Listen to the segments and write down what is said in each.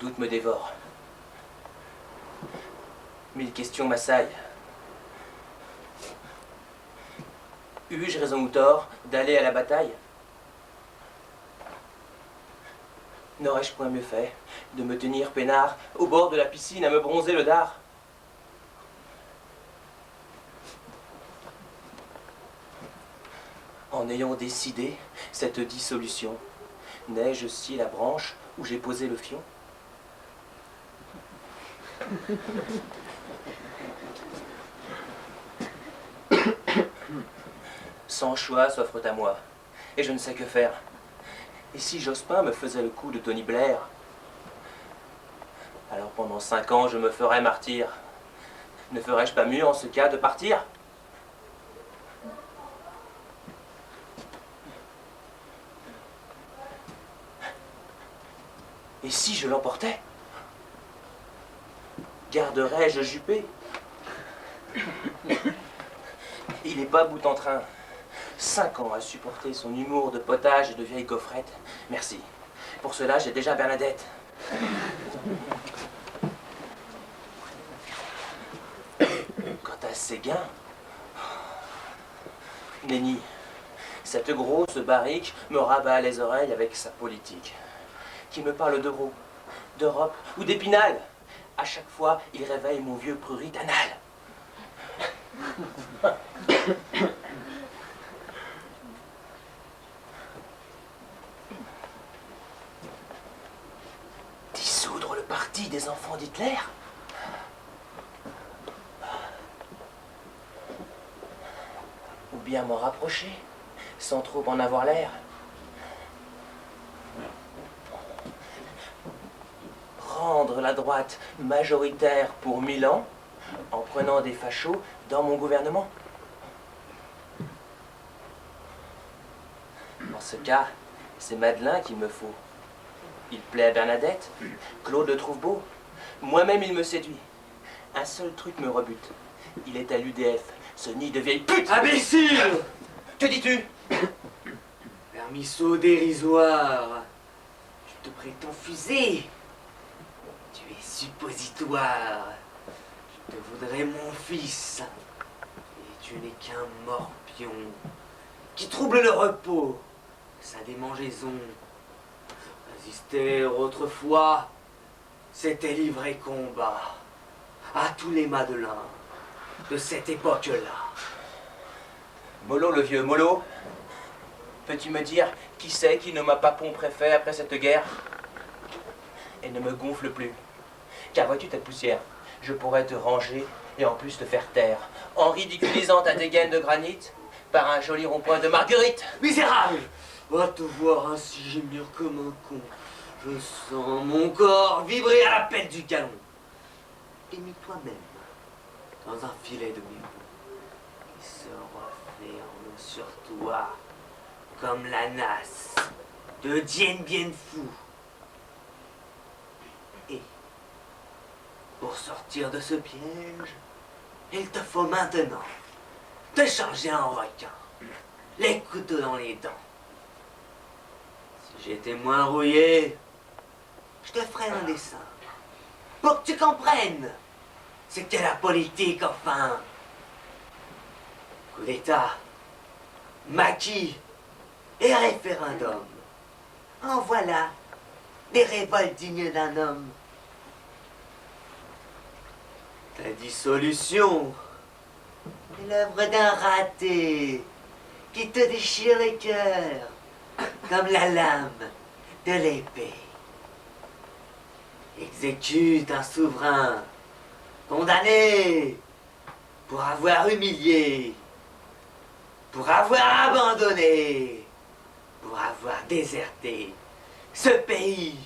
doute me dévore. 1000 questions m'assaillent. Eus-je raison ou tort d'aller à la bataille? N'aurais-je point mieux fait de me tenir peinard au bord de la piscine à me bronzer le dard? En ayant décidé cette dissolution, n'ai-je scié la branche où j'ai posé le fion? Sans choix s'offre à moi, et je ne sais que faire. Et si Jospin me faisait le coup de Tony Blair, alors pendant 5 ans je me ferais martyr. Ne ferais-je pas mieux en ce cas de partir? Et si je l'emportais? Garderais-je Juppé? Il n'est pas bout en train. 5 ans à supporter son humour de potage et de vieille gaufrette. Merci. Pour cela, j'ai déjà Bernadette. Quant à Séguin, nenni, cette grosse barrique me rabat les oreilles avec sa politique. Qui me parle d'euro, d'Europe ou d'Épinal. À chaque fois, il réveille mon vieux prurit anal. Dissoudre le parti des enfants d'Hitler? Ou bien m'en rapprocher, sans trop en avoir l'air? Rendre la droite majoritaire pour 1000 ans en prenant des fachos dans mon gouvernement? En ce cas, c'est Madeleine qu'il me faut. Il plaît à Bernadette, Claude le trouve beau, moi-même il me séduit. Un seul truc me rebute, il est à l'UDF, ce nid de vieille pute. Imbécile! Que dis-tu? Vermisseau dérisoire, tu te prétends fusée. Tu es suppositoire. Je te voudrais mon fils. Et tu n'es qu'un morpion qui trouble le repos, sa démangeaison. Résister autrefois, c'était livrer combat à tous les Madeleins de cette époque-là. Molo le vieux, Molo, peux-tu me dire qui c'est qui ne m'a pas préfet après cette guerre? Et ne me gonfle plus, car vois-tu ta poussière, je pourrais te ranger et en plus te faire taire, en ridiculisant ta dégaine de granit par un joli rond-point de marguerite. Misérable! Va te voir ainsi gémir comme un con. Je sens mon corps vibrer à la pelle du canon. Et mis toi-même dans un filet de miroir qui se referme sur toi comme la nasse de Dien Bien Phu. Et pour sortir de ce piège, il te faut maintenant te changer en requin, les couteaux dans les dents. Si j'étais moins rouillé, je te ferais un dessin pour que tu comprennes ce qu'est la politique, enfin. Coup d'État, maquis et référendum. En voilà des révoltes dignes d'un homme. Ta dissolution est l'œuvre d'un raté qui te déchire le cœur comme la lame de l'épée. Exécute un souverain condamné pour avoir humilié, pour avoir abandonné, pour avoir déserté ce pays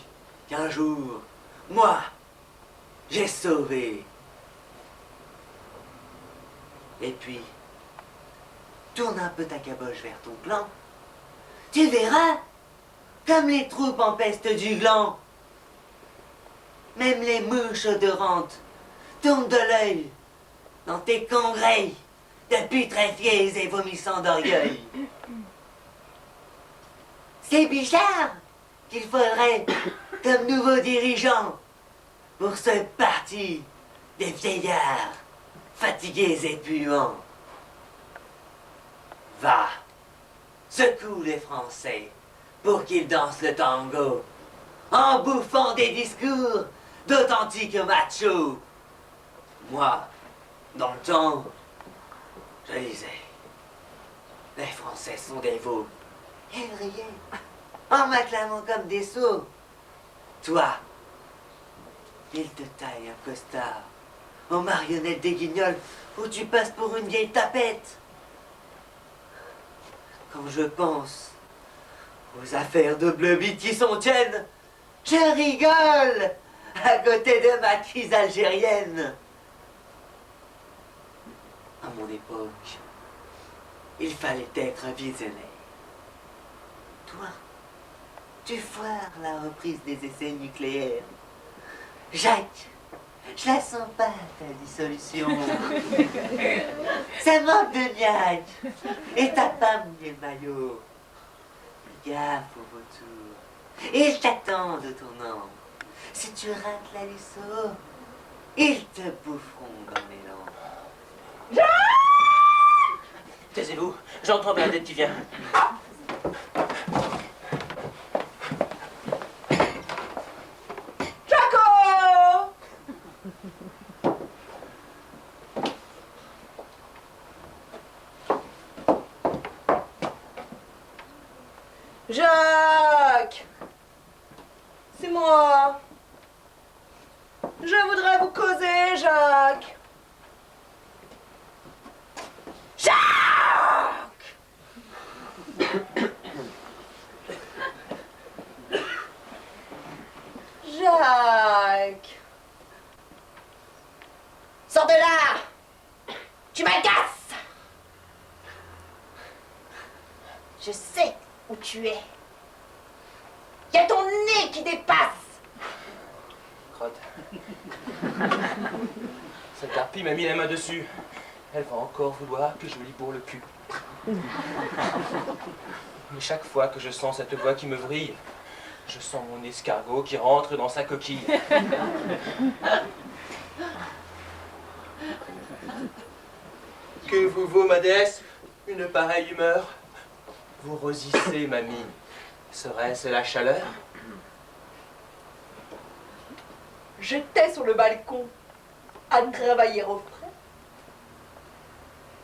qu'un jour, moi, j'ai sauvé. Et puis, tourne un peu ta caboche vers ton clan. Tu verras, comme les troupes empestent du gland, même les mouches odorantes tournent de l'œil dans tes congrès de putréfiés et vomissants d'orgueil. C'est bizarre qu'il faudrait, comme nouveau dirigeant, pour ce parti des vieillards fatigués et puants. Va, secoue les Français pour qu'ils dansent le tango en bouffant des discours d'authentiques machos. Moi, dans le temps, je disais, les Français sont des veaux. Et ils riaient en m'acclamant comme des sots. Toi, il te taille un costard aux marionnettes des guignols où tu passes pour une vieille tapette. Quand je pense aux affaires de Bleuby qui s'en tiennent, je rigole à côté de ma crise algérienne. À mon époque, il fallait être visionnaire. Toi, tu foires la reprise des essais nucléaires. Jacques, je la sens pas, ta dissolution. Ça manque de niaque. Et t'as pas mis le maillot. Fais gaffe au vautour. Ils t'attendent de ton nom. Si tu rates la Lusso, ils te boufferont dans les langues. Taisez-vous, j'entends Bernadette qui vient. Jaco! Jacques! C'est moi. Je voudrais vous causer, Jacques. Jacques! Jacques! Sors de là! Tu m'agaces! Je sais où tu es. Il y a ton nez qui dépasse! Crotte. Cette harpie m'a mis la main dessus. Elle va encore vouloir que je lui bourre le cul. Mais chaque fois que je sens cette voix qui me vrille, je sens mon escargot qui rentre dans sa coquille. Que vous vaut, ma déesse, une pareille humeur? Vous rosissez, mamie. Serait-ce la chaleur? J'étais sur le balcon à travailler au frais.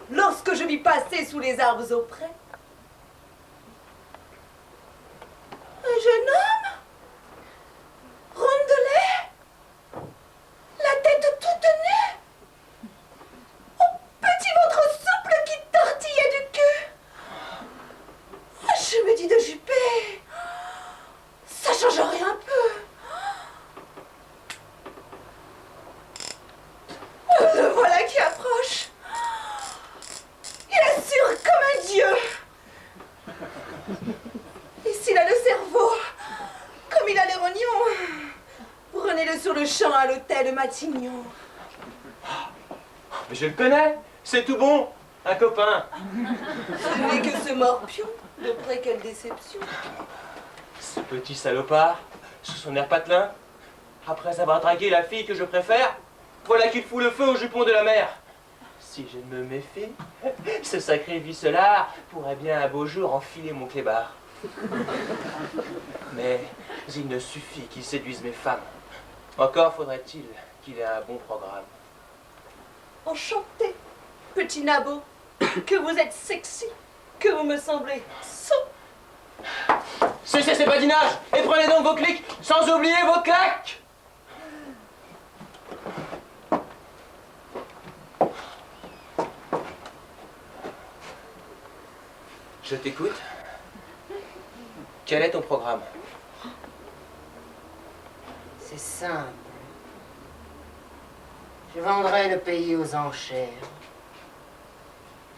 Lorsque je vis passer sous les arbres auprès un jeune homme, rondelet, la tête toute nue, au petit ventre souple qui tortillait du cul. Je me dis de juper, ça changerait un peu. Le voilà qui approche. Il assure comme un dieu. Et s'il a le cerveau, comme il a les rognons, prenez-le sur le champ à l'hôtel Matignon. Mais je le connais, c'est tout bon, un copain. Ce n'est que ce morpion. De près, quelle déception. Ce petit salopard, sous son air patelin, après avoir dragué la fille que je préfère, voilà qu'il fout le feu au jupon de la mer. Si je me méfie, ce sacré vicelard pourrait bien un beau jour enfiler mon clébard. Mais il ne suffit qu'il séduise mes femmes. Encore faudrait-il qu'il ait un bon programme. Enchanté, petit nabot, que vous êtes sexy, que vous me semblez sot. Cessez ces badinages et prenez donc vos clics sans oublier vos claques. Je t'écoute. Quel est ton programme? C'est simple. Je vendrai le pays aux enchères.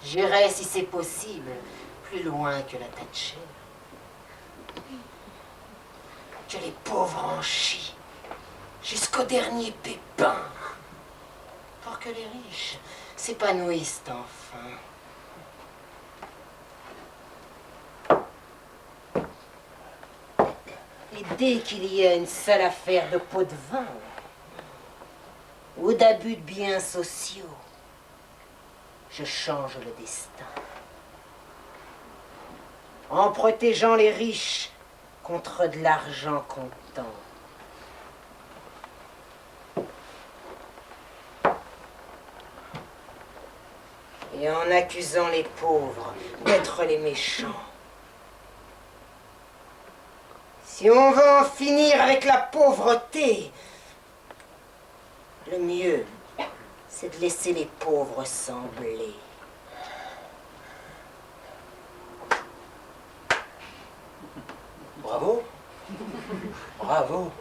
J'irai, si c'est possible, plus loin que la Thatcher. Que les pauvres en chient, jusqu'au dernier pépin, pour que les riches s'épanouissent enfin. Et dès qu'il y a une seule affaire de pot de vin, ou d'abus de biens sociaux, je change le destin. En protégeant les riches contre de l'argent comptant. Et en accusant les pauvres d'être les méchants. Si on veut en finir avec la pauvreté, le mieux, c'est de laisser les pauvres sans blé. Bravo. Bravo.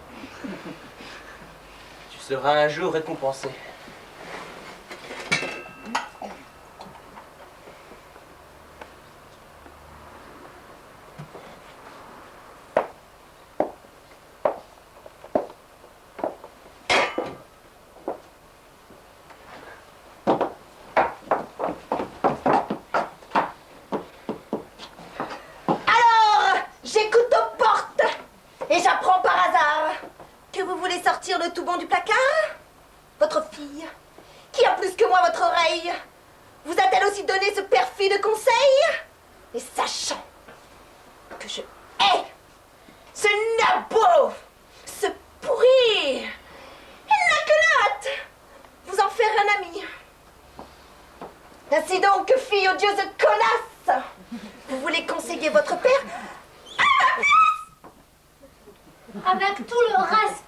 Tu seras un jour récompensé. Le tout bon du placard? Votre fille, qui a plus que moi votre oreille, vous a-t-elle aussi donné ce perfide conseil? Et sachant que je hais ce nabot, ce pourri, il n'a que l'hâte vous en faire un ami. Ainsi donc, fille odieuse connasse, vous voulez conseiller votre père avec tout le respect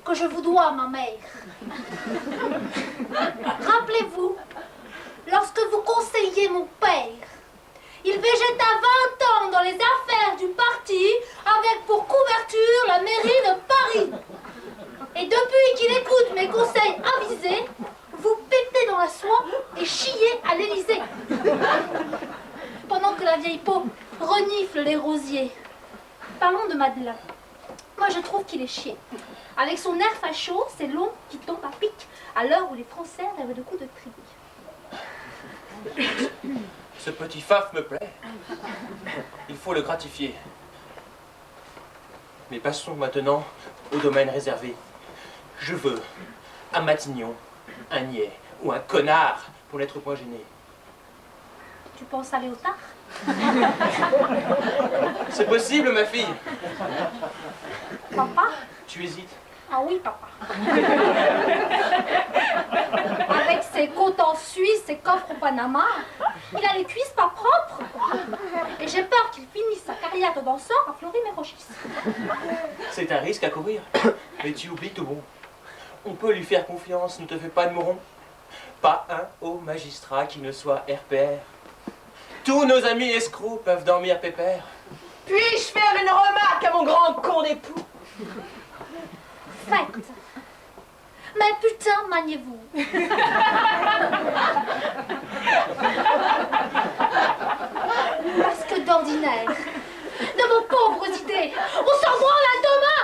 que je vous dois, ma mère. Rappelez-vous, lorsque vous conseilliez mon père, il végéta 20 ans dans les affaires du parti avec pour couverture la mairie de Paris. Et depuis qu'il écoute mes conseils avisés, vous pétez dans la soie et chiez à l'Élysée. Pendant que la vieille peau renifle les rosiers. Parlons de Madeleine. Moi, je trouve qu'il est chier. Avec son air facho, c'est l'eau qui tombe à pic à l'heure où les Français rêvent de coups de trier. Ce petit faf me plaît. Il faut le gratifier. Mais passons maintenant au domaine réservé. Je veux, à Matignon, un niais ou un connard pour n'être point gêné. Tu penses aller au tard? C'est possible, ma fille. Papa? Tu hésites? Ah oui, papa. Avec ses côtes en Suisse, ses coffres au Panama, il a les cuisses pas propres. Et j'ai peur qu'il finisse sa carrière de danseur à Fleury-Mérogis. C'est un risque à courir. Mais tu oublies tout bon. On peut lui faire confiance, ne te fais pas de mouron. Pas un haut magistrat qui ne soit RPR. Tous nos amis escrocs peuvent dormir pépère. Puis-je faire une remarque à mon grand con d'époux? Faites. Mais putain, maniez-vous. Parce que d'ordinaire, de vos pauvres idées, on s'en branle à demain.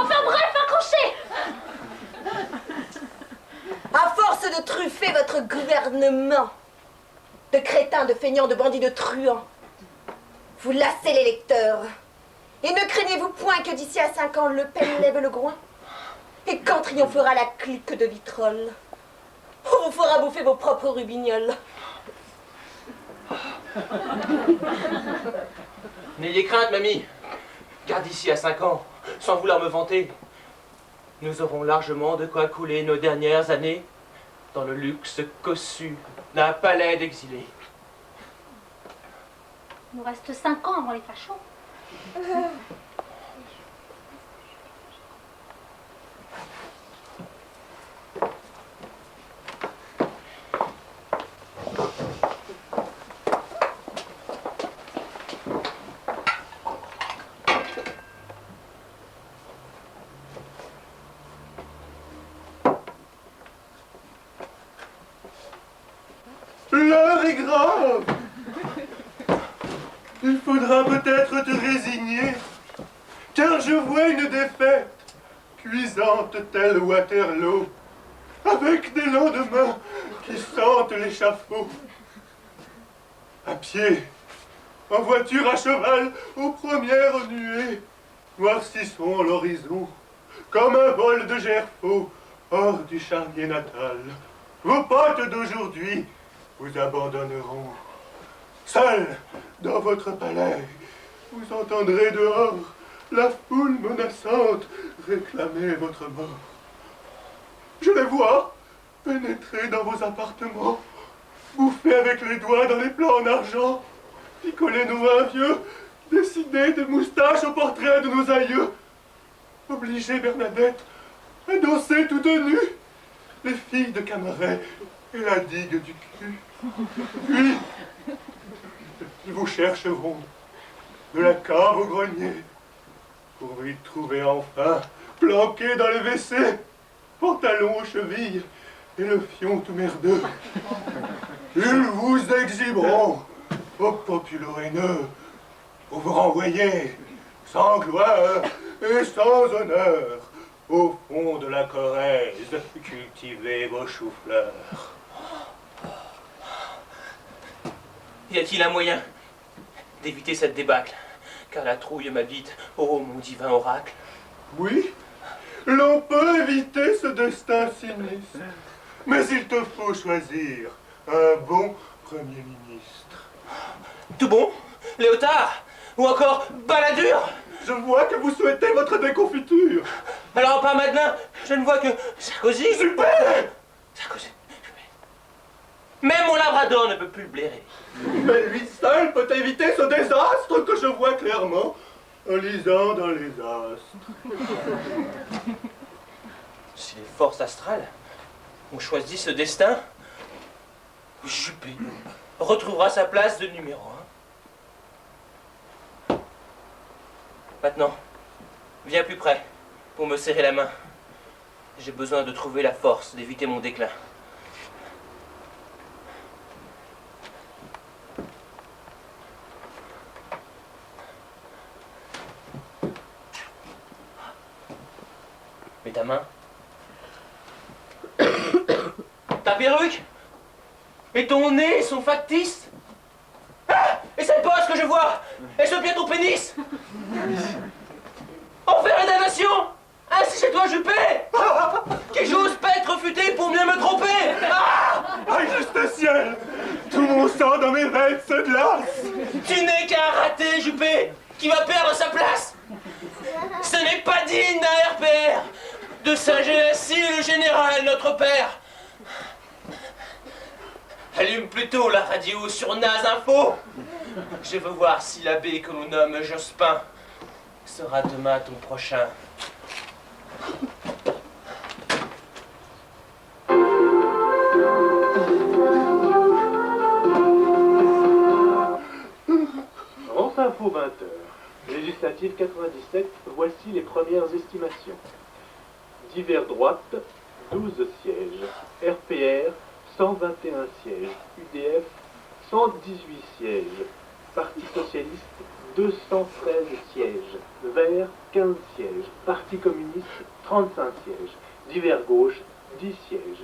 Enfin bref, accrochez. À force de truffer votre gouvernement, de crétins, de feignants, de bandits, de truands, vous lassez les lecteurs. Et ne craignez-vous point que d'ici à 5 ans, Le Pen lève le groin? Et quand triomphera la clique de Vitrolles, on vous fera bouffer vos propres rubignoles. N'ayez crainte, mamie. Car d'ici à 5 ans, sans vouloir me vanter, nous aurons largement de quoi couler nos dernières années dans le luxe cossu d'un palais d'exilés. Il nous reste 5 ans avant les fachos. L'heure est grave. Il faudra peut-être te résigner, car je vois une défaite, cuisante telle Waterloo, avec des lendemains qui sentent l'échafaud. À pied, en voiture, à cheval, aux premières nuées, noircissons l'horizon, comme un vol de gerfaut hors du charnier natal, vos potes d'aujourd'hui vous abandonneront. Seul dans votre palais, vous entendrez dehors la foule menaçante réclamer votre mort. Je les vois pénétrer dans vos appartements, bouffer avec les doigts dans les plats en argent, picoler nos vins vieux, dessiner des moustaches au portrait de nos aïeux, obliger Bernadette à danser toute nue, les filles de Camaret et la digue du cul. Puis, ils vous chercheront de la cave au grenier pour y trouver enfin, planqué dans les WC, pantalon aux chevilles et le fion tout merdeux. Ils vous exhiberont au populo haineux pour vous renvoyer sans gloire et sans honneur au fond de la Corrèze cultiver vos choux-fleurs. Y a-t-il un moyen d'éviter cette débâcle? Car la trouille m'habite, ô mon divin oracle. Oui, l'on peut éviter ce destin sinistre, mais il te faut choisir un bon Premier ministre. Tout bon? Léotard? Ou encore Balladur? Je vois que vous souhaitez votre déconfiture. Alors pas Madelin, je ne vois que Sarkozy. Super! Sarkozy. Même mon labrador ne peut plus le blairer. Mais lui seul peut éviter ce désastre que je vois clairement en lisant dans les astres. Si les forces astrales ont choisi ce destin, Juppé retrouvera sa place de numéro 1. Maintenant, viens plus près pour me serrer la main. J'ai besoin de trouver la force d'éviter mon déclin. Mets ta main. Ta perruque et ton nez sont factices. Ah! Et cette bosse que je vois, et ce pied ton pénis. Enfer et damnation. Ainsi chez toi, Juppé, qui joue spectre futé pour mieux me tromper. Ah! Ah, juste ciel! Tout mon sang dans mes veines se glace! Tu n'es qu'un raté, Juppé, qui va perdre sa place. Ce n'est pas digne d'un RPR de singer ainsi le général, notre père. Allume plutôt la radio sur Naz Info. Je veux voir si l'abbé que l'on nomme Jospin sera demain ton prochain. France Info 20h. Législative 97, voici les premières estimations. Divers droite, 12 sièges. RPR, 121 sièges. UDF, 118 sièges. Parti socialiste, 213 sièges. Vert, 15 sièges. Parti communiste, 35 sièges. Divers gauche, 10 sièges.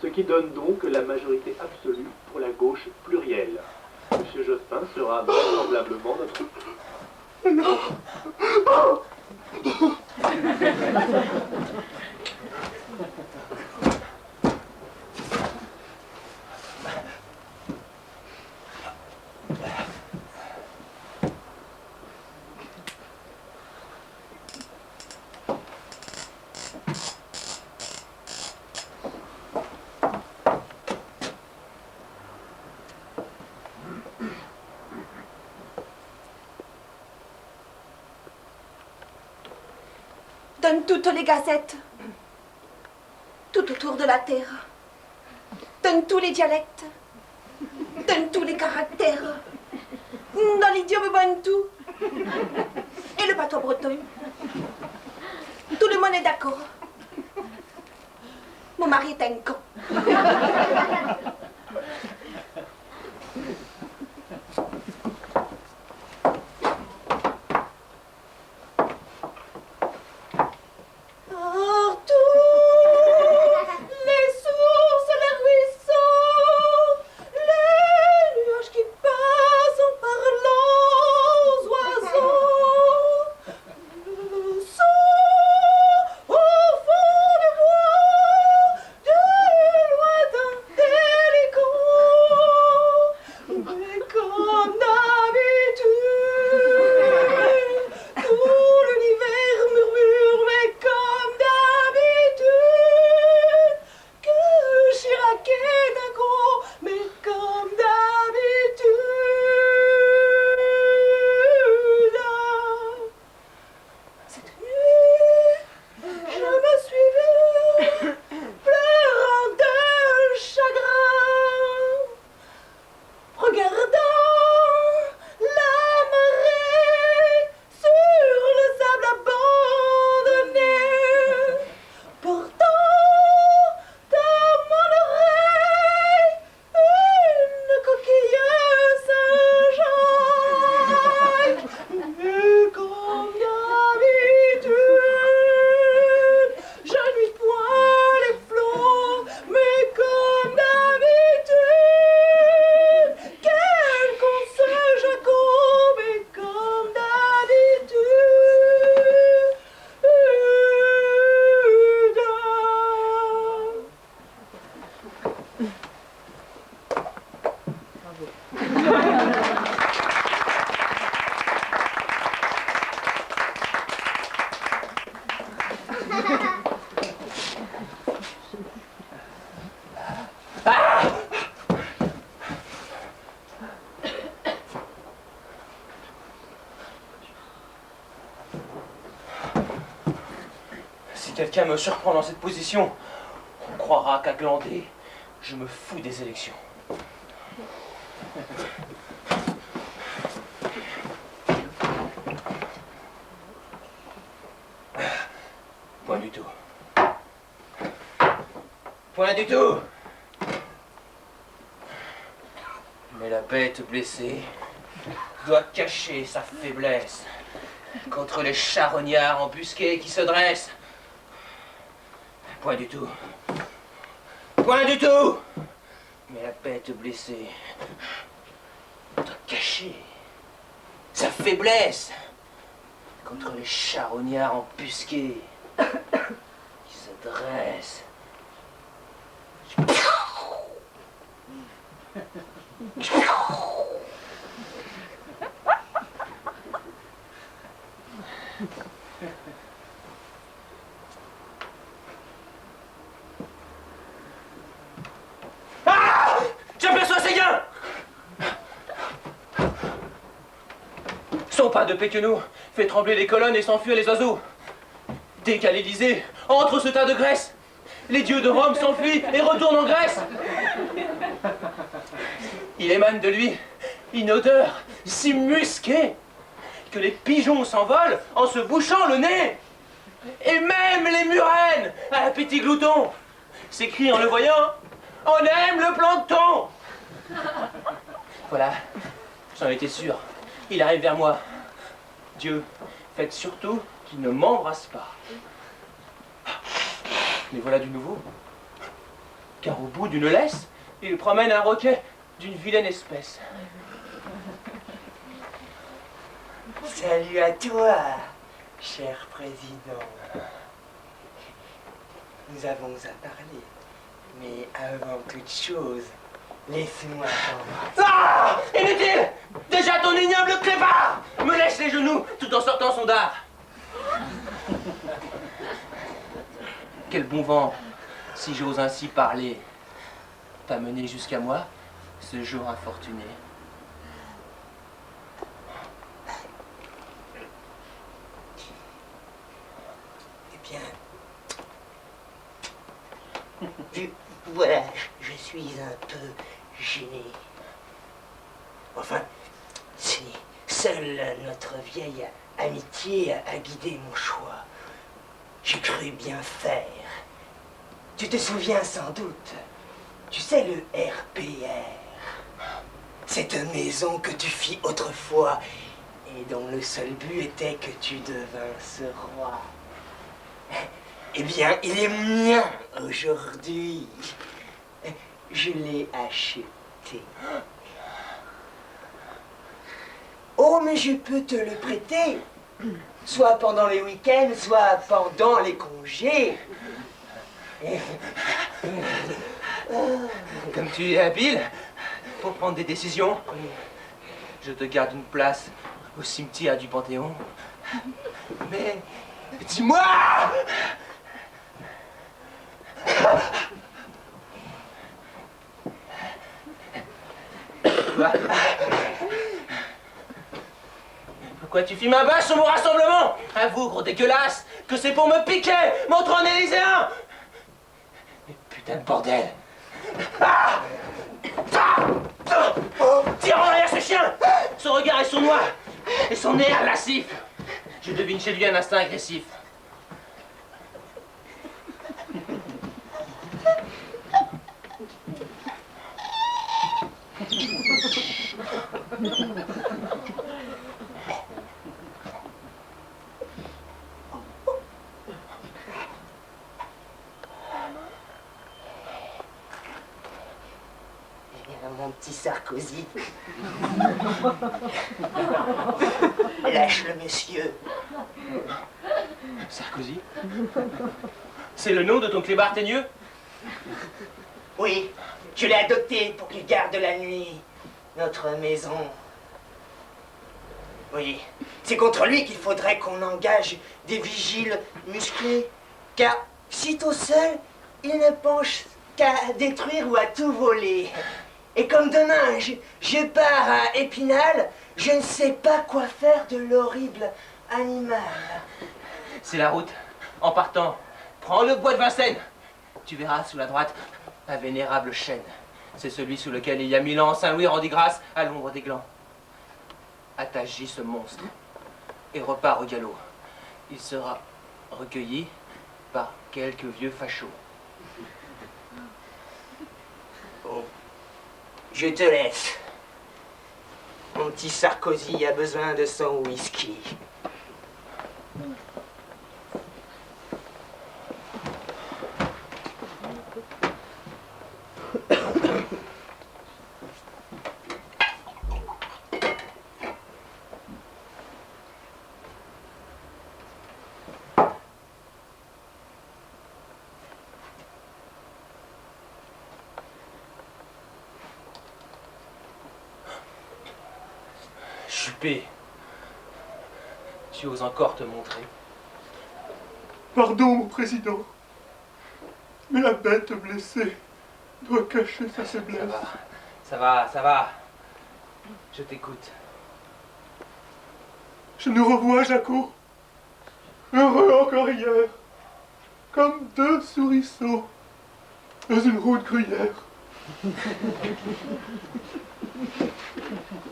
Ce qui donne donc la majorité absolue pour la gauche plurielle. Monsieur Jospin sera vraisemblablement notre... Non! Donne toutes les gazettes, tout autour de la terre. Donne tous les dialectes, donne tous les caractères. Dans l'idiome bantou et le patois breton. Tout le monde est d'accord. Mon mari est un con. Si quelqu'un me surprend dans cette position, on croira qu'à glander, je me fous des élections. Point du tout. Point du tout. Mais la bête blessée doit cacher sa faiblesse contre les charognards embusqués qui se dressent. Point du tout. Point du tout. Mais la bête blessée doit cacher sa faiblesse contre les charognards embusqués qui se dressent. Ah! J'aperçois ces gains! Son pas de Péquenou fait trembler les colonnes et s'enfuir les oiseaux. Dès qu'à l'Élysée, entre ce tas de graisse, les dieux de Rome s'enfuient et retournent en Grèce. Il émane de lui une odeur si musquée que les pigeons s'envolent en se bouchant le nez. Et même les murènes, à l'appétit glouton, s'écrient en le voyant: on aime le plancton. Voilà, j'en étais sûr. Il arrive vers moi. Dieu, faites surtout qu'il ne m'embrasse pas. Mais voilà du nouveau. Car au bout d'une laisse, il promène un roquet d'une vilaine espèce. Salut à toi, cher président. Nous avons à parler, mais avant toute chose, laisse-moi t'embrasser. Ah! Inutile! Déjà ton ignoble clébard me lèche les genoux tout en sortant son dard. Quel bon vent, si j'ose ainsi parler, t'a mené jusqu'à moi, ce jour infortuné. Eh bien, voilà, je suis un peu gêné. Enfin, si seule notre vieille amitié a guidé mon choix, j'ai cru bien faire. Tu te souviens sans doute, tu sais le RPR, cette maison que tu fis autrefois et dont le seul but était que tu devinsses roi. Eh bien, il est mien aujourd'hui. Je l'ai acheté. Oh, mais je peux te le prêter, soit pendant les week-ends, soit pendant les congés. Comme tu es habile pour prendre des décisions, je te garde une place au cimetière du Panthéon. Mais dis-moi! Pourquoi tu filmes un bâche sur mon rassemblement? Avoue, gros dégueulasse, que c'est pour me piquer mon trône élyséen! Mais putain de bordel! Ah! Tire en arrière ce chien! Son regard est sournois et son air lascif. Je devine chez lui un instinct agressif. Mon petit Sarkozy. Lâche le monsieur. Sarkozy? C'est le nom de ton clébard teigneux? Oui, je l'ai adopté pour qu'il garde la nuit. notre maison. Oui, c'est contre lui qu'il faudrait qu'on engage des vigiles musclés. Car, sitôt seul, il ne pense qu'à détruire ou à tout voler. Et comme demain, je pars à Épinal, je ne sais pas quoi faire de l'horrible animal. C'est la route. En partant, prends le bois de Vincennes. Tu verras sous la droite un vénérable chêne. C'est celui sous lequel il y a 1000 ans Saint-Louis rendit grâce à l'ombre des glands. Attache ce monstre et repars au galop. Il sera recueilli par quelques vieux fachos. Oh. Je te laisse. Mon petit Sarkozy a besoin de son whisky. Juppé, tu oses encore te montrer? Pardon, mon président. Mais la bête blessée doit cacher sa faiblesse. Ça va. Je t'écoute. Je nous revois, Jaco. Heureux encore hier. Comme deux souriceaux dans une roue de gruyère.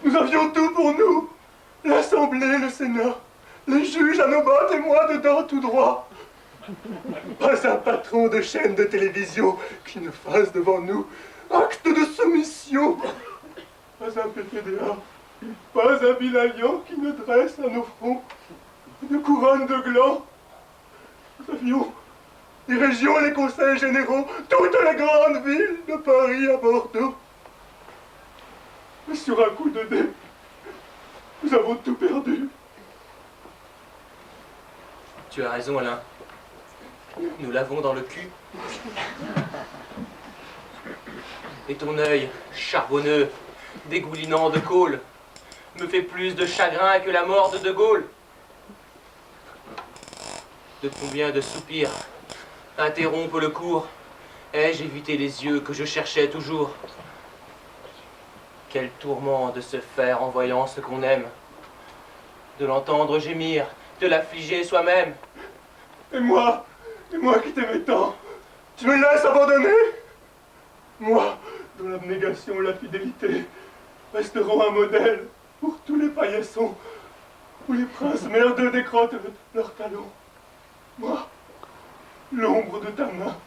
Nous avions tout pour nous. L'Assemblée, le Sénat, les juges à nos bottes et moi dedans tout droit. Pas un patron de chaîne de télévision qui ne fasse devant nous acte de soumission. Pas un PPDA, pas un Bilalian qui ne dresse à nos fronts une couronne de glands. Nous avions les régions, les conseils généraux, toutes les grandes villes de Paris à Bordeaux. Mais sur un coup de dé, nous avons tout perdu. Tu as raison, Alain. Nous l'avons dans le cul. Et ton œil, charbonneux, dégoulinant de colle, me fait plus de chagrin que la mort de De Gaulle. De combien de soupirs interrompent le cours, ai-je évité les yeux que je cherchais toujours? Quel tourment de se faire en voyant ce qu'on aime, de l'entendre gémir, de l'affliger soi-même. Et moi qui t'aimais tant, tu me laisses abandonner? Moi, dont l'abnégation et la fidélité resteront un modèle pour tous les paillassons, où les princes merdeux décrotent leurs talons. Moi, l'ombre de ta main,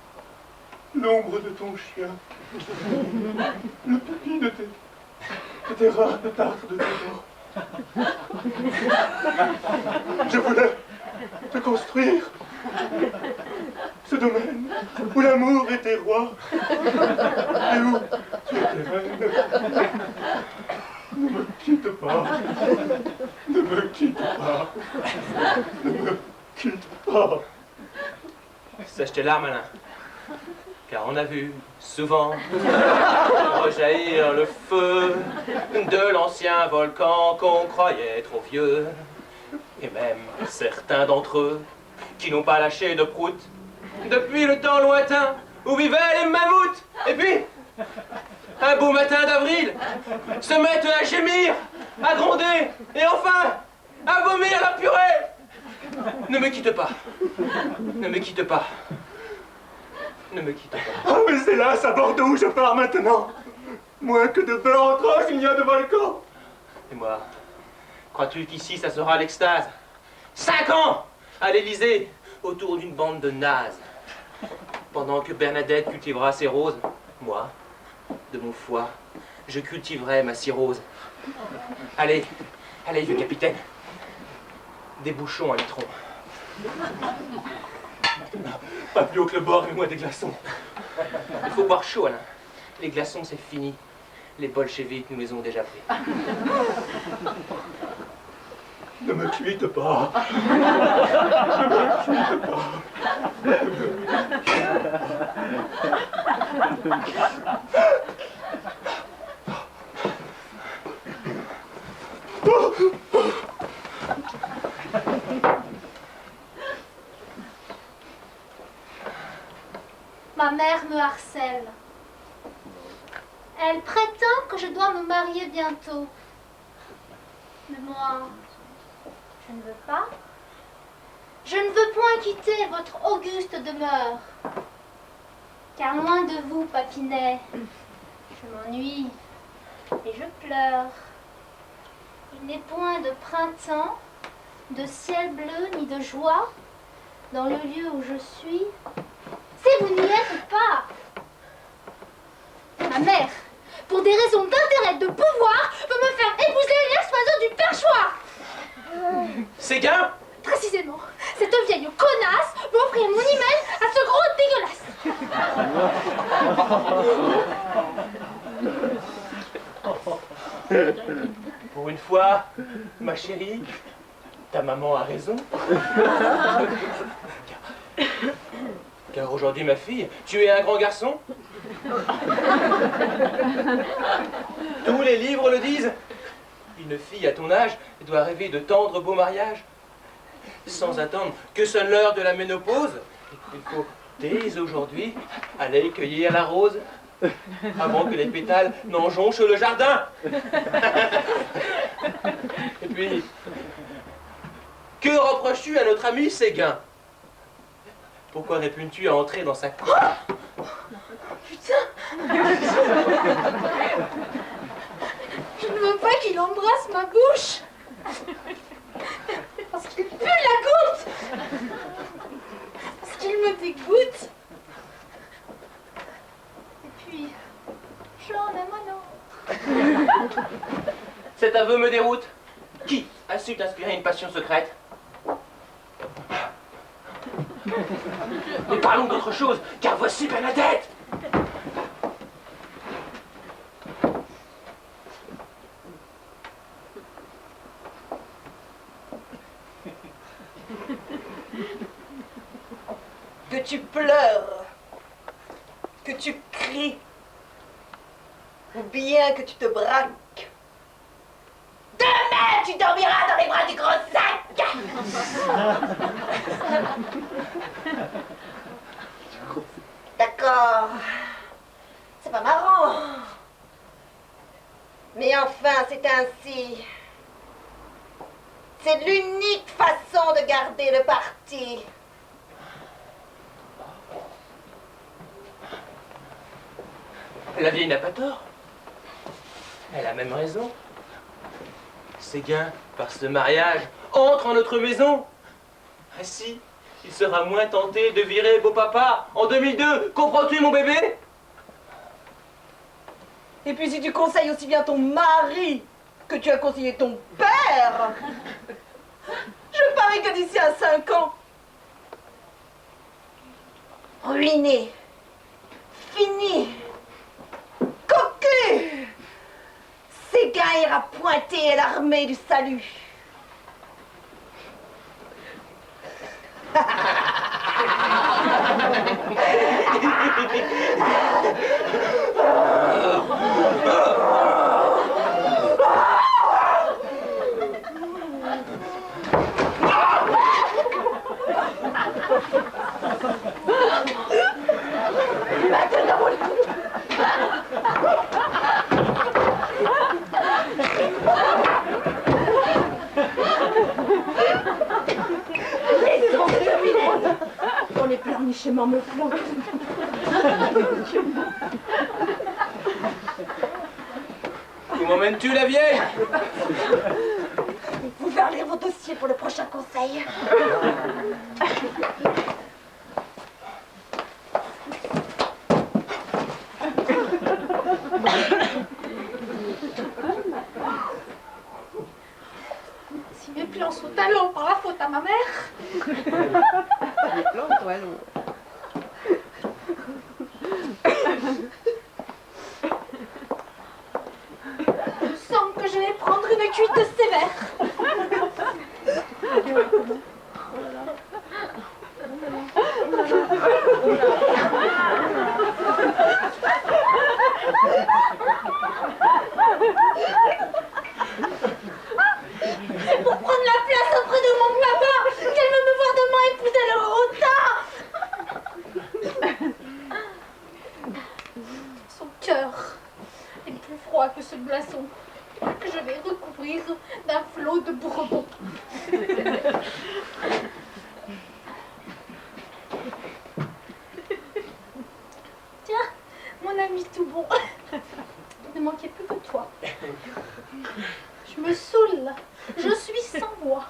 l'ombre de ton chien, le pipi de tes reins de tartre de tes doigts. Je voulais te construire ce domaine où l'amour était roi et où tu étais reine. Ne me quitte pas, ne me quitte pas, ne me quitte pas. Sèche tes larmes, Alain, car on a vu souvent rejaillir le feu de l'ancien volcan qu'on croyait trop vieux. Et même certains d'entre eux qui n'ont pas lâché de prout depuis le temps lointain où vivaient les mammouths. Et puis, un beau matin d'avril, se mettent à gémir, à gronder et enfin à vomir la purée. Ne me quitte pas. Ne me quitte pas. Ne me quitte pas. Ah, mais c'est là, à Bordeaux où je pars maintenant. Moins que de beurre en tranche, il n'y a de volcan. Et moi, crois-tu qu'ici ça sera l'extase? 5 ans à l'Élysée, autour d'une bande de nazes. Pendant que Bernadette cultivera ses roses, moi, de mon foie, je cultiverai ma cirrhose. Allez, allez, vieux capitaine. Des bouchons à litron. Pas plus haut que le bord, mais moins des glaçons. Il faut boire chaud, Alain. Les glaçons, c'est fini. Les bolcheviks nous les ont déjà pris. Ne me quitte pas. Ne me quitte pas. Ma mère me harcèle. Elle prétend que je dois me marier bientôt. Mais moi, je ne veux pas. Je ne veux point quitter votre auguste demeure. Car loin de vous, Papinet, je m'ennuie et je pleure. Il n'est point de printemps, de ciel bleu ni de joie dans le lieu où je suis. Si vous n'y êtes pas. Ma mère, pour des raisons d'intérêt, de pouvoir, veut me faire épouser l'ex-oiseau du perchoir. Séguin! Précisément, cette vieille connasse veut offrir mon email à ce gros dégueulasse. Pour une fois, ma chérie, ta maman a raison. Car aujourd'hui, ma fille, tu es un grand garçon. Tous les livres le disent. Une fille à ton âge doit rêver de tendres beaux mariages. Sans attendre que sonne l'heure de la ménopause, il faut dès aujourd'hui aller cueillir la rose avant que les pétales n'en jonchent le jardin. Et puis, que reproches-tu à notre ami Séguin? Pourquoi répugnes-tu à entrer dans sa cour? Putain! Je ne veux pas qu'il embrasse ma bouche! Parce qu'il pue la goutte! Parce qu'il me dégoûte! Et puis, j'en aime un autre. Cet aveu me déroute. Qui a su t'inspirer une passion secrète? Mais parlons d'autre chose, car voici Bernadette. Que tu pleures, que tu cries, ou bien que tu te braques. Demain, tu dormiras dans les bras du gros sac. D'accord, c'est pas marrant. Mais enfin, c'est ainsi. C'est l'unique façon de garder le parti. La vieille n'a pas tort. Elle a même raison. Séguin, par ce mariage, entre en notre maison. Ainsi, il sera moins tenté de virer beau papa en 2002. Comprends-tu, mon bébé? Et puis si tu conseilles aussi bien ton mari que tu as conseillé ton père, je parie que d'ici à 5 ans, ruiné, fini, cocu, Séguin ira pointer à l'armée du salut. Dans les pleurnichements me flanquent. Où m'emmènes-tu, la vieille? Vous pouvez lire vos dossiers pour le prochain conseil. Si mes plans sont à l'eau par la faute à ma mère, il me semble que je vais prendre une cuite sévère. je vais recouvrir d'un flot de bourbon. Tiens, mon ami tout bon, il ne manquait plus que toi. Je me saoule, je suis sans voix.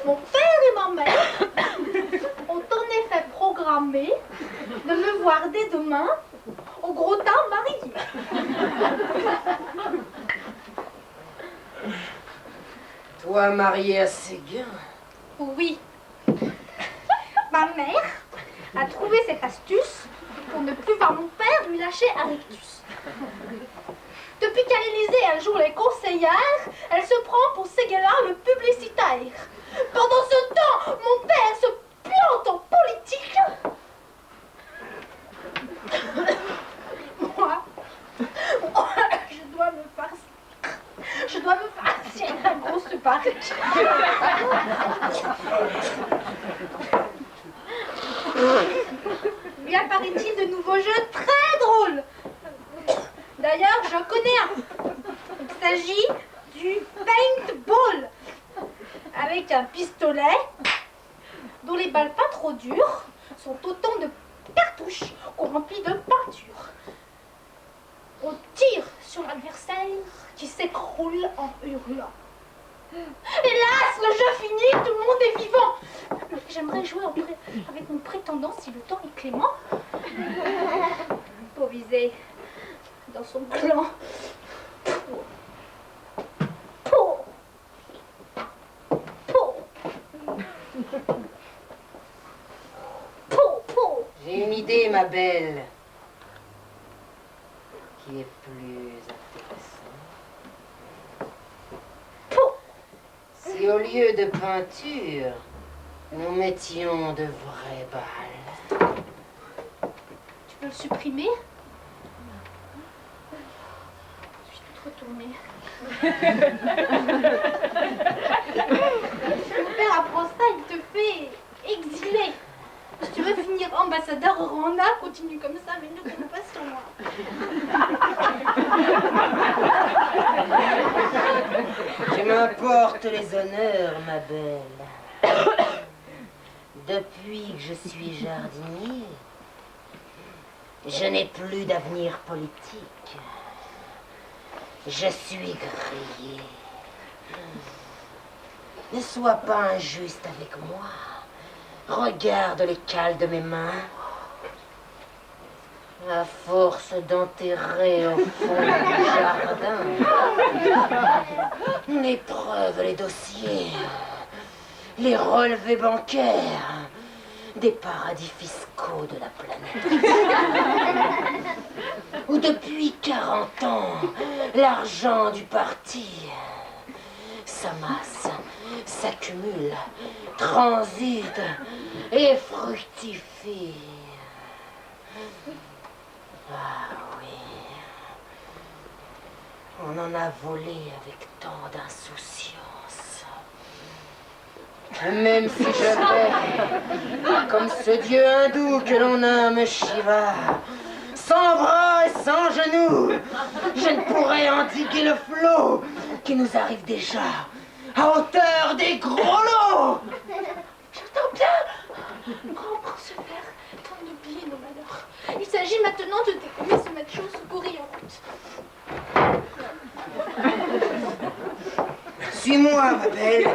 Mon père et ma mère ont en effet programmé de me voir dès demain au gros temps marié. Toi, marié à Séguin? Oui. Ma mère a trouvé cette astuce pour ne plus voir mon père lui lâcher un rictus. Depuis qu'à l'Élysée elle joue les conseillères, elle se prend pour Séguin le publicitaire. Pendant ce temps, mon père se plante en politique. Moi, je dois me farcir la grosse barque. Il apparaît-il de nouveaux jeux très drôles. D'ailleurs, je connais un. Il s'agit du paintball, avec un pistolet dont les balles pas trop dures sont autant de cartouches qu'on remplit de peinture. On tire sur l'adversaire qui s'écroule en hurlant. Hélas, le jeu fini, tout le monde est vivant. Mais j'aimerais jouer avec mon prétendant si le temps est clément. Pour viser dans son clan. J'ai une idée, ma belle, qui est plus intéressante. Si au lieu de peinture, nous mettions de vraies balles. Tu peux le supprimer? Je suis toute retournée. Mon père apprend ça, il te fait exiler. Si tu veux finir ambassadeur au Rwanda, continue comme ça, mais ne compte pas sur moi. Tu m'importes les honneurs, ma belle. Depuis que je suis jardinier, je n'ai plus d'avenir politique. Je suis grillé. Ne sois pas injuste avec moi. Regarde les cales de mes mains. À force d'enterrer au fond du jardin les preuves, les dossiers, les relevés bancaires des paradis fiscaux de la planète. Où depuis 40 ans, l'argent du parti s'amasse, s'accumule, transite et fructifie. Ah oui, on en a volé avec tant d'insouciance. Même si je vais, comme ce dieu hindou que l'on nomme Shiva, sans bras et sans genoux, je ne pourrais endiguer le flot qui nous arrive déjà à hauteur des gros lots. J'entends bien. Grand prince père, tente d'oublier nos malheurs. Il s'agit maintenant de décoller ce macho secouru en route. Suis-moi, ma belle.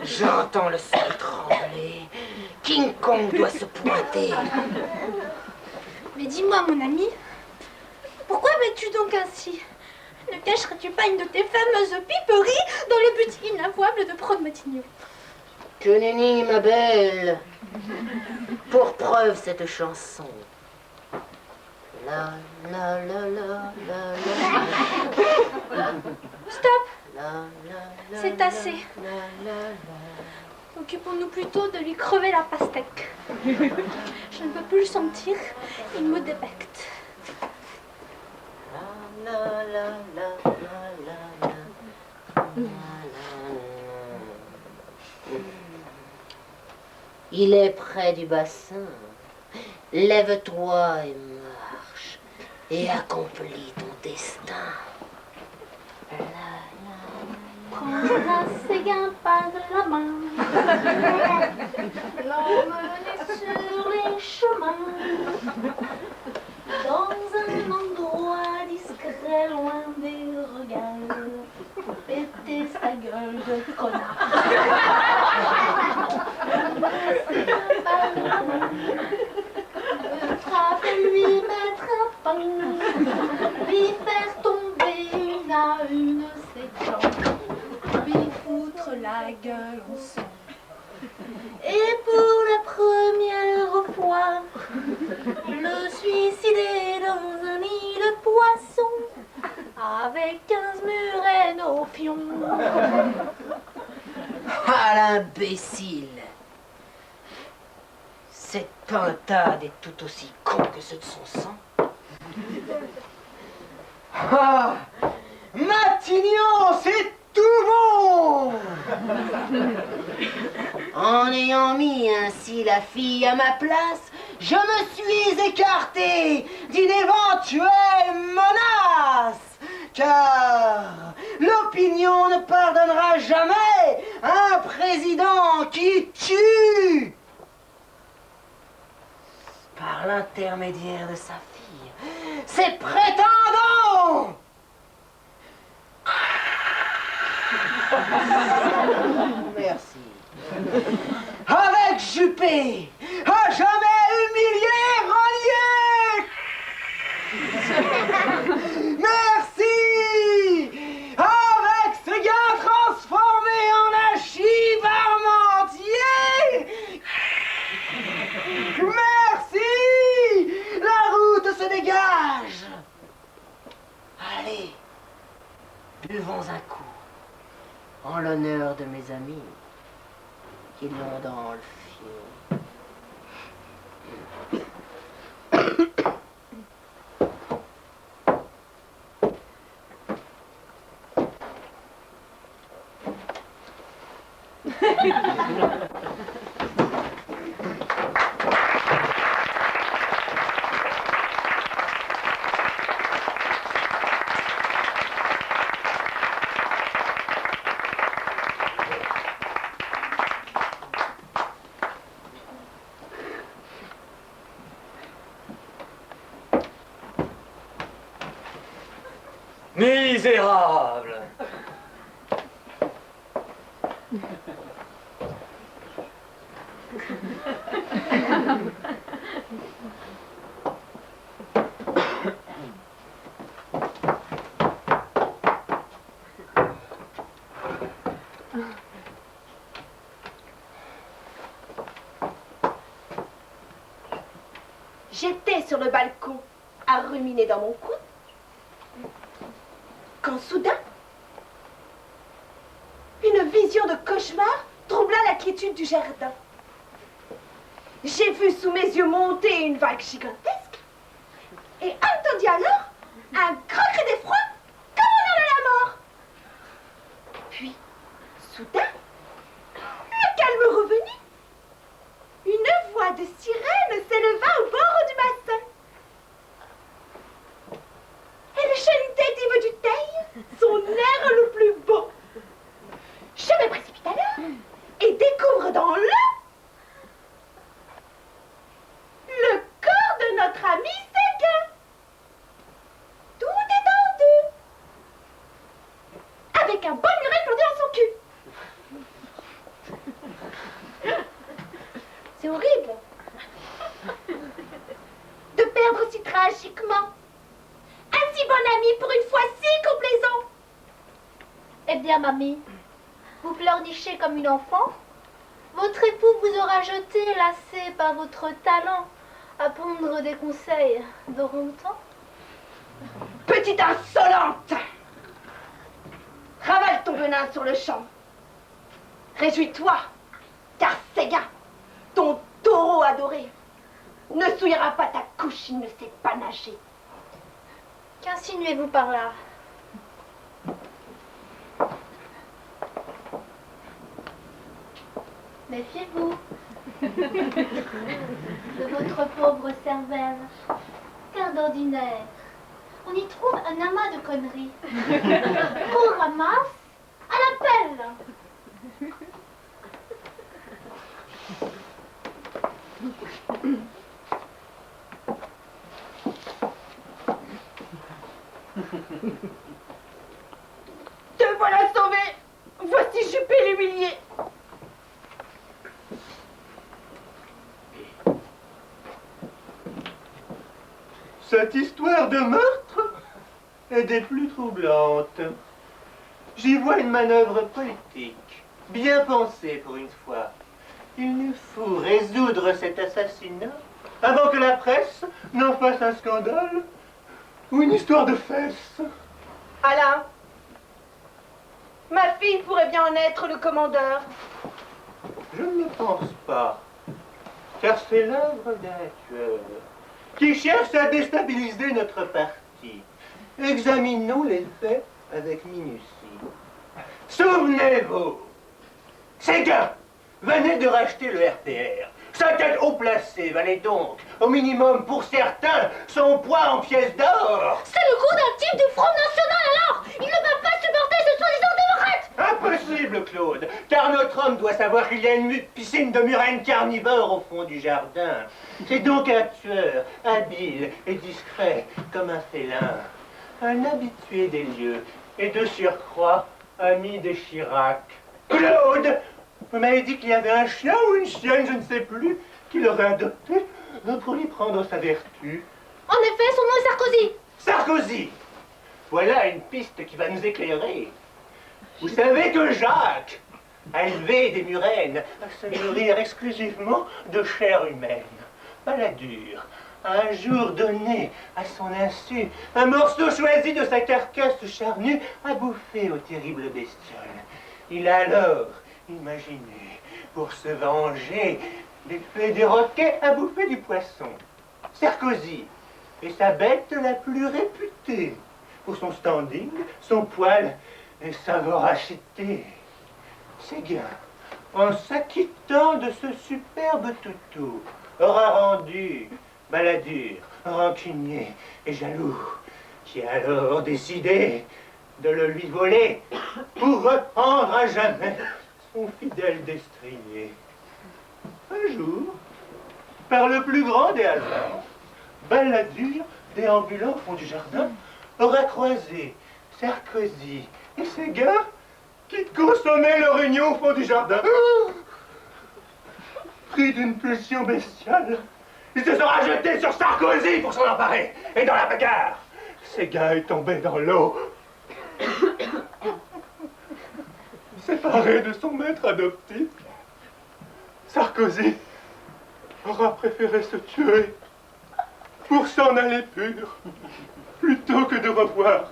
J'entends le sol trembler. King Kong doit se pointer. Mais dis-moi, mon ami, pourquoi m'es-tu donc ainsi? Ne cacherais-tu pas une de tes fameuses piperies dans le but inavouable de prendre Matignon? Que nenni, ma belle. Pour preuve cette chanson. La la la la la la. Stop! La, la, la, C'est assez. la, la, la. Occupons-nous plutôt de lui crever la pastèque. Je ne peux plus le sentir, il me débecte. La la la la la la la. Il est près du bassin. Lève-toi et marche. Et accomplis ton destin. Prends un séguin par la main, l'emmener sur les chemins, dans un endroit discret, loin des regards, péter sa gueule de connard. Par la main, me frapper, lui mettre un pain, lui faire tomber une à une ses jambes, lui foutre la gueule en sang. Et pour la première fois, le suicider dans un nid de poissons, avec 15 murènes au pion. Ah, l'imbécile! Cette pintade est tout aussi con que ceux de son sang. Ah! Matignon, c'est tout bon! En ayant mis ainsi la fille à ma place, je me suis écarté d'une éventuelle menace. Car l'opinion ne pardonnera jamais un président qui tue par l'intermédiaire de sa fille ses prétendants. Merci. Avec Juppé, à jamais humilié, renié. Merci. Avec ce gars transformé en archive-armentier. Merci. La route se dégage. Allez, buvons un coup en l'honneur de mes amis qui l'ont dans le fion. Misérable! J'étais sur le balcon à ruminer dans mon coin, quand soudain, une vision de cauchemar troubla la quiétude du jardin. J'ai vu sous mes yeux monter une vague gigantesque et entendu alors un grand cri d'effroi comme on de la mort. Puis, soudain, le calme revenu. Une voix de sirène s'éleva au bord du bassin. Elle chantait Yves Dutheil, son air le plus beau. Je me précipite alors et découvre dans l'eau le corps de notre ami Séguin, tout étendu, avec un bon muret planté dans son cul. C'est horrible de perdre si tragiquement un si bon ami pour une fois si complaisant. Eh bien, mamie, vous pleurnichez comme une enfant. Votre époux vous aura jeté, lassé par votre talent, à pondre des conseils d'Orantan. Petite insolente! Ravale ton venin sur le champ. Réjouis-toi, car Séguin, ton taureau adoré, ne souillera pas ta couche, il ne sait pas nager. Qu'insinuez-vous par là? Méfiez-vous. de votre pauvre cervelle. Car d'ordinaire, on y trouve un amas de conneries qu'on ramasse à la pelle. Te voilà sauvé. Voici Juppé l'humilié. Cette histoire de meurtre est des plus troublantes. J'y vois une manœuvre politique, bien pensée pour une fois. Il nous faut résoudre cet assassinat avant que la presse n'en fasse un scandale ou une histoire de fesses. Alain, ma fille pourrait bien en être le commandeur. Je ne le pense pas, car c'est l'œuvre d'un tueur qui cherche à déstabiliser notre parti. Examinons les faits avec minutie. Souvenez-vous, Séguin venait de racheter le RPR. Sa tête haut placée valait donc, au minimum pour certains, son poids en pièces d'or. C'est le gros d'un type du Front National alors. Il ne va pas supporter ce soi-disant démocrate. Impossible, Claude, car notre homme doit savoir qu'il y a une piscine de murènes carnivores au fond du jardin. C'est donc un tueur, habile et discret, comme un félin. Un habitué des lieux, et de surcroît, ami des Chirac. Claude, vous m'avez dit qu'il y avait un chien ou une chienne, je ne sais plus, qui l'aurait adopté pour lui prendre sa vertu. En effet, son nom est Sarkozy. Sarkozy! Voilà une piste qui va nous éclairer. Vous savez que Jacques a élevé des murènes à se nourrir exclusivement de chair humaine. Balladur a un jour donné, à son insu, un morceau choisi de sa carcasse charnue à bouffer aux terribles bestioles. Il a alors imaginé, pour se venger, d'épée des roquets à bouffer du poisson. Sarkozy est sa bête la plus réputée pour son standing, son poil et sa voracité. Séguin, en s'acquittant de ce superbe toutou, aura rendu Balladur rancunier et jaloux, qui a alors décidé de le lui voler pour reprendre à jamais son fidèle destrier. Un jour, par le plus grand des hasards, Balladur, déambulant au fond du jardin, aura croisé Sarkozy et Séguin qui consommaient leur union au fond du jardin. Pris d'une pulsion bestiale, il se sera jeté sur Sarkozy pour s'en emparer. Et dans la bagarre, Séguin est tombé dans l'eau. Séparé de son maître adoptif, Sarkozy aura préféré se tuer pour s'en aller pur, plutôt que de revoir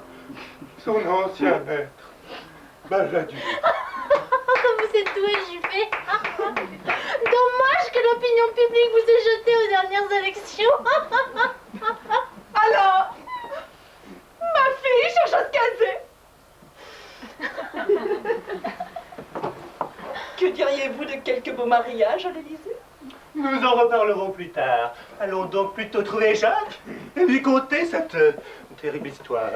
son ancien maître, Balladur. Vous êtes doué, Juppé. Dommage que l'opinion publique vous ait jeté aux dernières élections. Alors, ma fille cherche à se caser. Que diriez-vous de quelques beaux mariages à l'Élysée? Nous en reparlerons plus tard. Allons donc plutôt trouver Jacques et lui conter cette terrible histoire.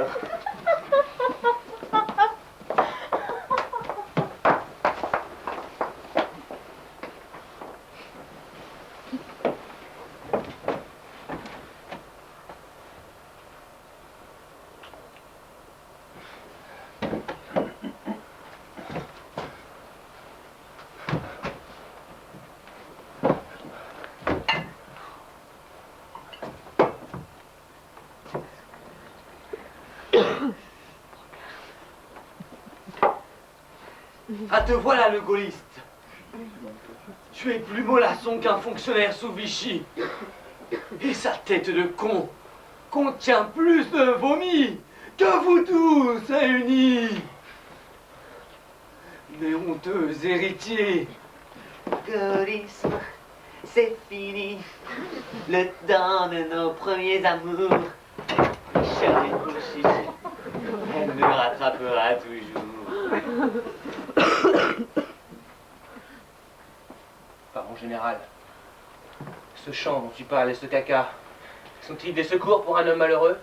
Ah, te voilà le gaulliste. Tu es plus mollasson qu'un fonctionnaire sous Vichy. Et sa tête de con contient plus de vomi que vous tous réunis. Mes honteux héritiers. Gaullisme, c'est fini. Le temps de nos premiers amours. Charlie Bouchis, elle me rattrapera toujours. Baron général, Ce chant dont tu parles et ce caca, sont-ils des secours pour un homme malheureux?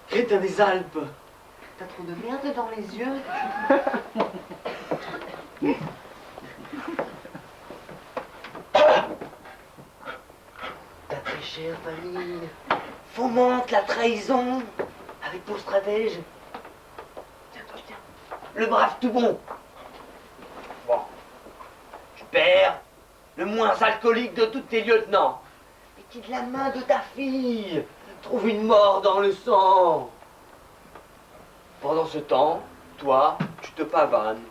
Crétin des Alpes, t'as trop de merde dans les yeux. Ta très chère famille fomente la trahison avec pour stratège. Tiens-toi, tiens. Le brave tout bon. Bon. Tu perds le moins alcoolique de tous tes lieutenants. Et qui de la main de ta fille trouve une mort dans le sang. Pendant ce temps, toi, tu te pavanes,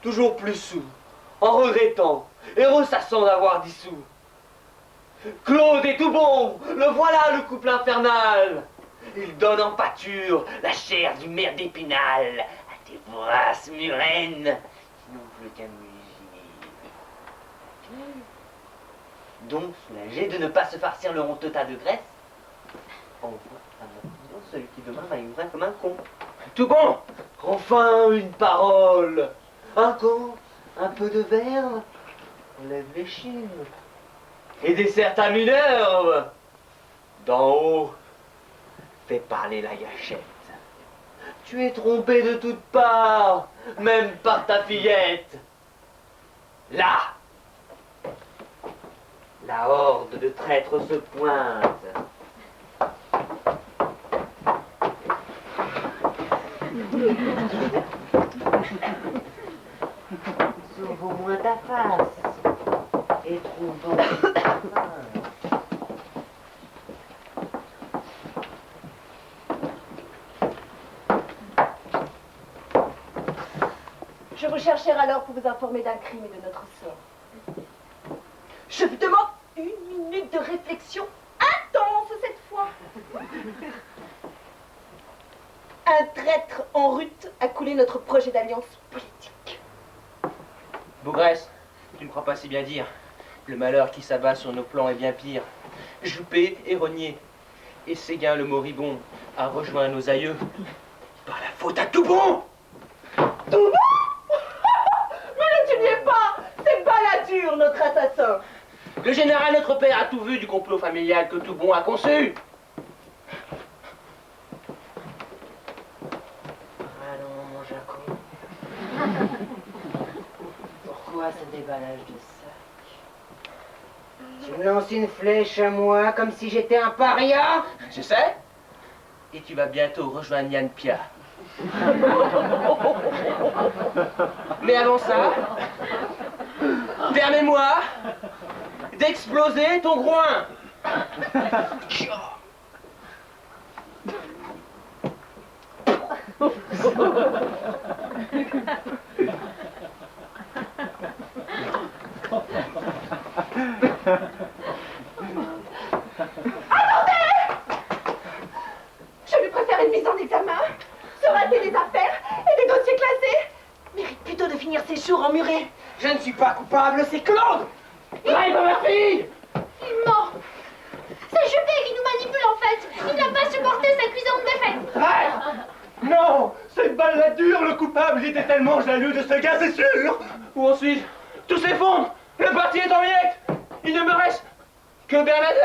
toujours plus sous, en regrettant et ressassant d'avoir dissous. Claude est tout bon, le voilà le couple infernal. Il donne en pâture la chair du maire d'Épinal à tes voraces murènes qui n'ont plus qu'à mugir. Donc, soulagé de ne pas se farcir le honteux tas de graisse, envoie à ma prison celui qui demain m'aimera comme un con. Tout bon! Enfin une parole, un conte, un peu de verve, enlève l'échine et dessert ta minerve. D'en haut, fais parler la gâchette. Tu es trompé de toutes parts, même par ta fillette. Là, la horde de traîtres se pointe. Sauve au moins ta face et trouve donc ta fin. Je vous cherchais alors pour vous informer d'un crime et de notre sort. Je vous demande une minute de réflexion intense cette fois. Un traître en rute a coulé notre projet d'alliance politique. Bougresse, tu ne crois pas si bien dire. Le malheur qui s'abat sur nos plans est bien pire. Juppé et Rognier. Et Séguin le moribond a rejoint nos aïeux par la faute à tout bon. Tout bon? Mais ne tuez pas! C'est Balladur, notre assassin! Le général notre père a tout vu du complot familial que tout bon a conçu. Allons, mon Jaco. Pourquoi ce déballage de sac? Tu me lances une flèche à moi comme si j'étais un paria? Je sais. Et tu vas bientôt rejoindre Yann Pia. Mais avant ça, permets-moi d'exploser ton groin. Je lui préfère une mise en examen, se rater des affaires et des dossiers classés. Mérite plutôt de finir ses jours emmurés. Je ne suis pas coupable, c'est Claude! Drive Murphy! Il ment. C'est Juppé qui nous manipule en fait. Il n'a pas supporté sa cuisante défaite. Arrête! Non! C'est Balladur le coupable! Il était tellement jaloux de ce gars, c'est sûr! Où ensuite? Tout s'effondre! Le parti est en miettes! Il ne me reste que Bernadette!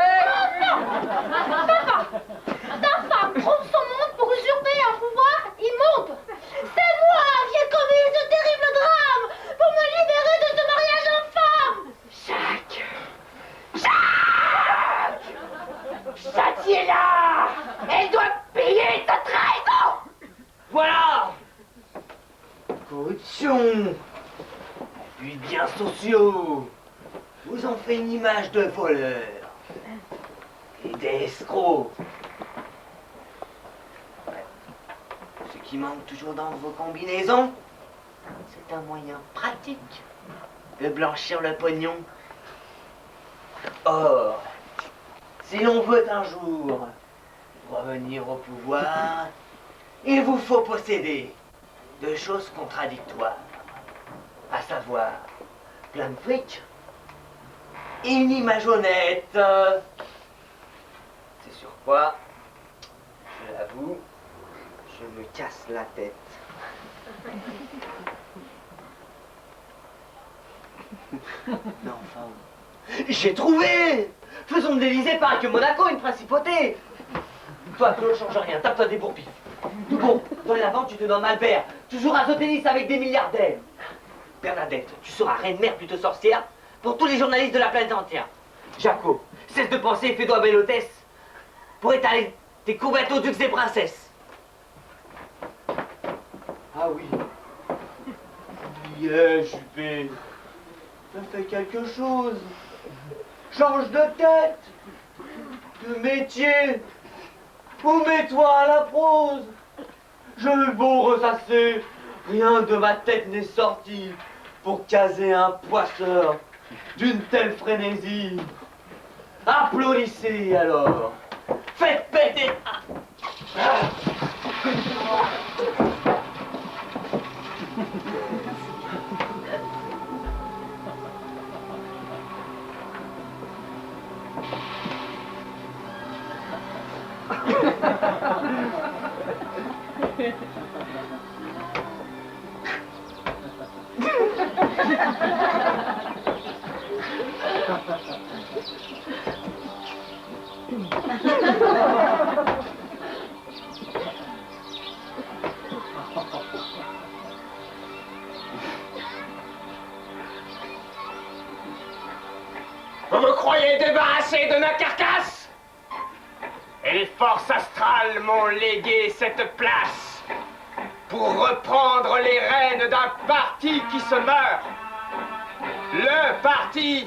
Ta femme trompe son monde pour usurper un pouvoir immonde. C'est moi qui ai commis ce terrible drame pour me libérer de ce mariage infâme. Châtiez-la! Elle doit payer sa trahison! Voilà! Corruption, puis biens sociaux, vous en fait une image de voleur et d'escroc. Ce qui manque toujours dans vos combinaisons, c'est un moyen pratique de blanchir le pognon. Or, si l'on veut un jour revenir au pouvoir, il vous faut posséder deux choses contradictoires, à savoir plein de fric et une image honnête. C'est sur quoi, je l'avoue, je me casse la tête. Mais enfin... J'ai trouvé! Faisons de l'Élysée pareil que Monaco, une principauté! Toi, Claude, change rien, tape-toi des bourpifs. Tout bon, dorénavant, tu te nommes Albert. Tu joueras au tennis avec des milliardaires. Bernadette, tu seras reine-mère plutôt sorcière pour tous les journalistes de la planète entière. Jaco, cesse de penser et fais-toi belle hôtesse pour étaler tes courbettes aux ducs et princesses. Ah oui. Yeah, Juppé. Fais quelque chose. Change de tête, de métier. Ou mets-toi à la prose. Je veux beau ressasser, rien de ma tête n'est sorti pour caser un poisseur d'une telle frénésie. Applaudissez alors. Faites péter. Vous me croyez débarrassé de ma carcasse? Et les forces astrales m'ont légué cette place pour reprendre les rênes d'un parti qui se meurt. Le parti.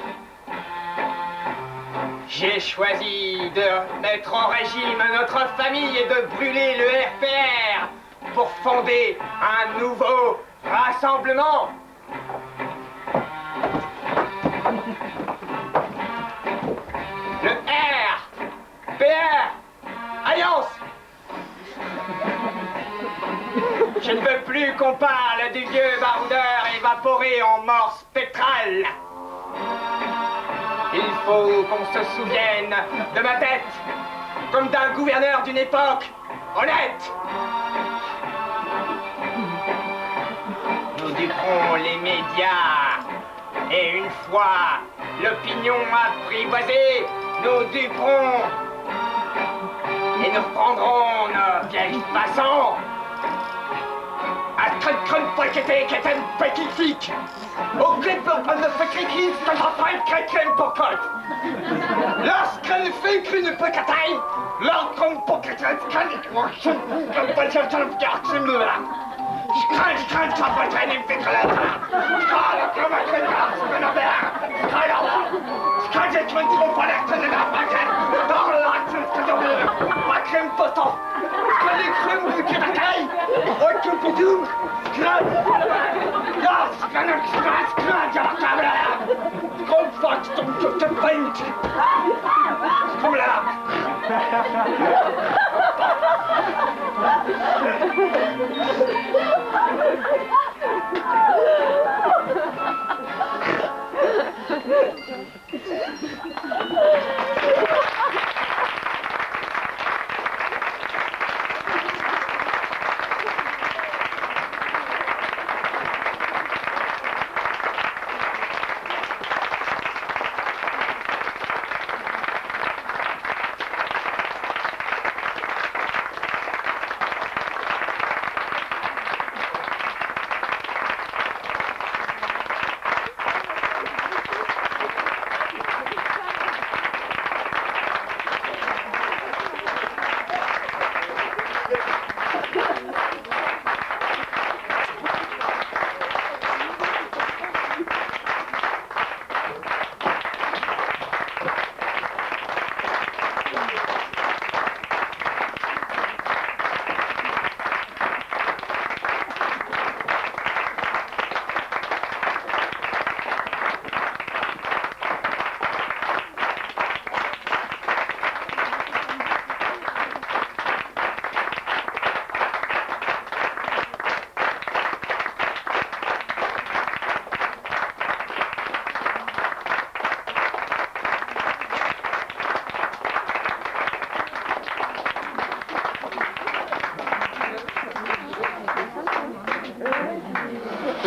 J'ai choisi de mettre en régime notre famille et de brûler le RPR pour fonder un nouveau rassemblement. Le RPR Alliance. Je ne veux plus qu'on parle du vieux baroudeur évaporé en morse pétrale. Il faut qu'on se souvienne de ma tête, comme d'un gouverneur d'une époque honnête. Nous duperons les médias, et une fois l'opinion apprivoisée, nous duperons, et nous reprendrons nos vieilles façons. Lorsqu'elle fait qu'une pocataille, lorsqu'on pocataille,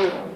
Thank you.